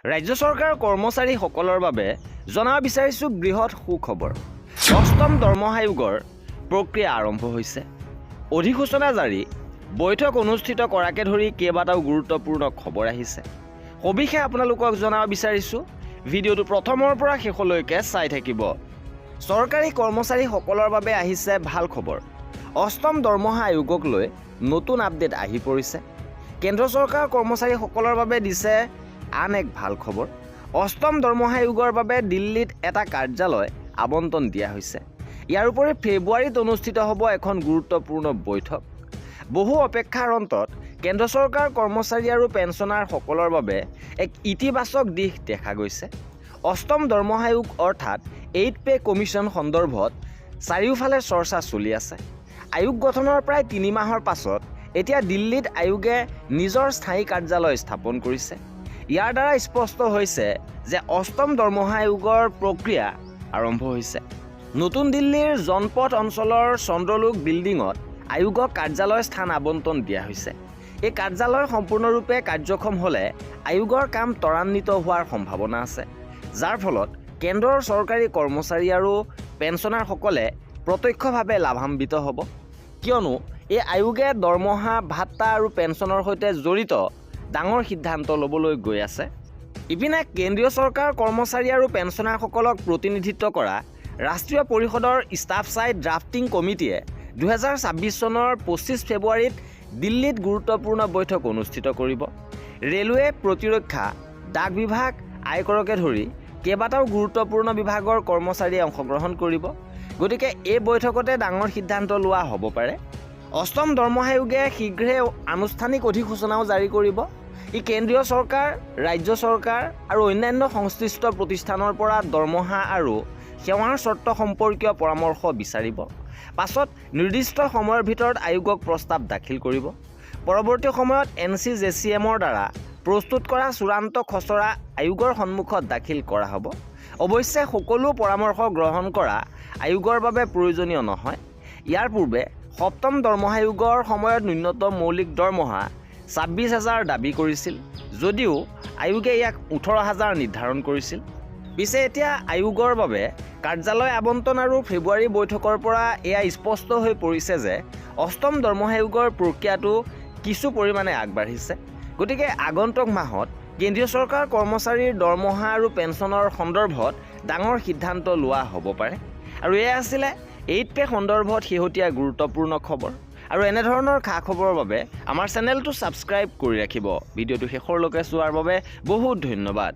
ৰাজ্য চৰকাৰৰ কৰ্মচাৰীসকলৰ বাবে জনাব বিচাৰিছোঁ বৃহৎ সুখবৰ। অষ্টম দৰমহা আয়োগৰ প্ৰক্ৰিয়া আৰম্ভ হৈছে। অধিসূচনা জাৰি, বৈঠক অনুষ্ঠিত কৰাকে ধৰি কেইবাটাও গুৰুত্বপূৰ্ণ খবৰ আহিছে। সবিশেষ আপোনালোকক জনাব বিচাৰিছোঁ। ভিডিঅ'টো প্ৰথমৰ পৰা শেষলৈকে চাই থাকিব। চৰকাৰী কৰ্মচাৰীসকলৰ বাবে আহিছে ভাল খবৰ। অষ্টম দৰমহা আয়োগক লৈ নতুন আপডেট আহি পৰিছে। কেন্দ্ৰ চৰকাৰৰ কৰ্মচাৰীসকলৰ বাবে দিছে আন এক ভাল খবৰ। অষ্টম দৰমহা আয়োগৰ বাবে দিল্লীত এটা কাৰ্যালয় আবণ্টন দিয়া হৈছে। ইয়াৰ উপৰি ফেব্ৰুৱাৰীত অনুষ্ঠিত হ'ব এখন গুৰুত্বপূৰ্ণ বৈঠক। বহু অপেক্ষাৰ অন্তত কেন্দ্ৰ চৰকাৰৰ কৰ্মচাৰী আৰু পেঞ্চনাৰসকলৰ বাবে এক ইতিবাচক দিশ দেখা গৈছে। অষ্টম দৰমহা আয়োগ অৰ্থাৎ 8 পে কমিশ্যন সন্দৰ্ভত চাৰিওফালে চৰ্চা চলি আছে। আয়োগ গঠনৰ প্ৰায় 3 মাহৰ পাছত এতিয়া দিল্লীত আয়োগে নিজৰ স্থায়ী কাৰ্যালয় স্থাপন কৰিছে। ইয়াৰ দ্বাৰা স্পষ্ট হৈছে যে অষ্টম দৰমহা আয়োগৰ প্ৰক্ৰিয়া আৰম্ভ হৈছে। নতুন দিল্লীৰ জনপথ অঞ্চলৰ চন্দ্ৰলোক বিল্ডিঙত আয়োগক কাৰ্যালয় স্থান আবণ্টন দিয়া হৈছে। এই কাৰ্যালয় সম্পূৰ্ণৰূপে কাৰ্যক্ষম হ'লে আয়োগৰ কাম ত্বৰান্বিত হোৱাৰ সম্ভাৱনা আছে, যাৰ ফলত কেন্দ্ৰৰ চৰকাৰী কৰ্মচাৰী আৰু পেঞ্চনাৰসকলে প্ৰত্যক্ষভাৱে লাভান্বিত হ'ব। কিয়নো এই আয়োগে দৰমহা, ভাত্তা আৰু পেঞ্চনৰ সৈতে জড়িত ডাঙৰ সিদ্ধান্ত ল'বলৈ গৈ আছে। ইপিনে কেন্দ্ৰীয় চৰকাৰৰ কৰ্মচাৰী আৰু পেঞ্চনাৰসকলক প্ৰতিনিধিত্ব কৰা ৰাষ্ট্ৰীয় পৰিষদৰ ষ্টাফ ছাইড ড্ৰাফটিং কমিটিয়ে 2026 চনৰ 25 ফেব্ৰুৱাৰীত দিল্লীত গুৰুত্বপূৰ্ণ বৈঠক অনুষ্ঠিত কৰিব। ৰেলৱে, প্ৰতিৰক্ষা, ডাক বিভাগ, আয়কৰকে ধৰি কেইবাটাও গুৰুত্বপূৰ্ণ বিভাগৰ কৰ্মচাৰীয়ে অংশগ্ৰহণ কৰিব। গতিকে এই বৈঠকতে ডাঙৰ সিদ্ধান্ত লোৱা হ'ব পাৰে। অষ্টম দৰমহা আয়োগে শীঘ্ৰে আনুষ্ঠানিক অধিসূচনাও জাৰি কৰিব। ই কেন্দ্ৰীয় চৰকাৰ, ৰাজ্য চৰকাৰ আৰু অন্যান্য সংশ্লিষ্ট প্ৰতিষ্ঠানৰ পৰা দৰমহা আৰু সেৱাৰ চৰ্ত সম্পৰ্কীয় পৰামৰ্শ বিচাৰিব। পাছত নিৰ্দিষ্ট সময়ৰ ভিতৰত আয়োগক প্ৰস্তাৱ দাখিল কৰিব। পৰৱৰ্তী সময়ত NCJCM-ৰ দ্বাৰা প্ৰস্তুত কৰা চূড়ান্ত খচৰা আয়োগৰ সন্মুখত দাখিল কৰা হ'ব। অৱশ্যে সকলো পৰামৰ্শ গ্ৰহণ কৰা আয়োগৰ বাবে প্ৰয়োজনীয় নহয়। ইয়াৰ পূৰ্বে সপ্তম দৰমহা আয়োগৰ সময়ত ন্যূনতম মৌলিক দৰমহা 26,000 দাবী কৰিছিল, যদিও আয়োগে ইয়াক 18,000 নিৰ্ধাৰণ কৰিছিল। পিছে এতিয়া আয়োগৰ বাবে কাৰ্যালয় আবণ্টন আৰু ফেব্ৰুৱাৰী বৈঠকৰ পৰা এয়া স্পষ্ট হৈ পৰিছে যে অষ্টম দৰমহা আয়োগৰ প্ৰক্ৰিয়াটো কিছু পৰিমাণে আগবাঢ়িছে। গতিকে আগন্তুক মাহত কেন্দ্ৰীয় চৰকাৰৰ কৰ্মচাৰীৰ দৰমহা আৰু পেঞ্চনৰ সন্দৰ্ভত ডাঙৰ সিদ্ধান্ত লোৱা হ'ব পাৰে। আৰু এয়া আছিলে 8 পে সন্দৰ্ভত শেহতীয়া গুৰুত্বপূৰ্ণ খবৰ। আৰু এনেধৰণৰ খা খবৰৰ বাবে আমাৰ চেনেলটো ছাবস্ক্ৰাইব কৰি ৰাখিব। ভিডিঅ'টো শেষৰলৈকে চোৱাৰ বাবে বহুত ধন্যবাদ।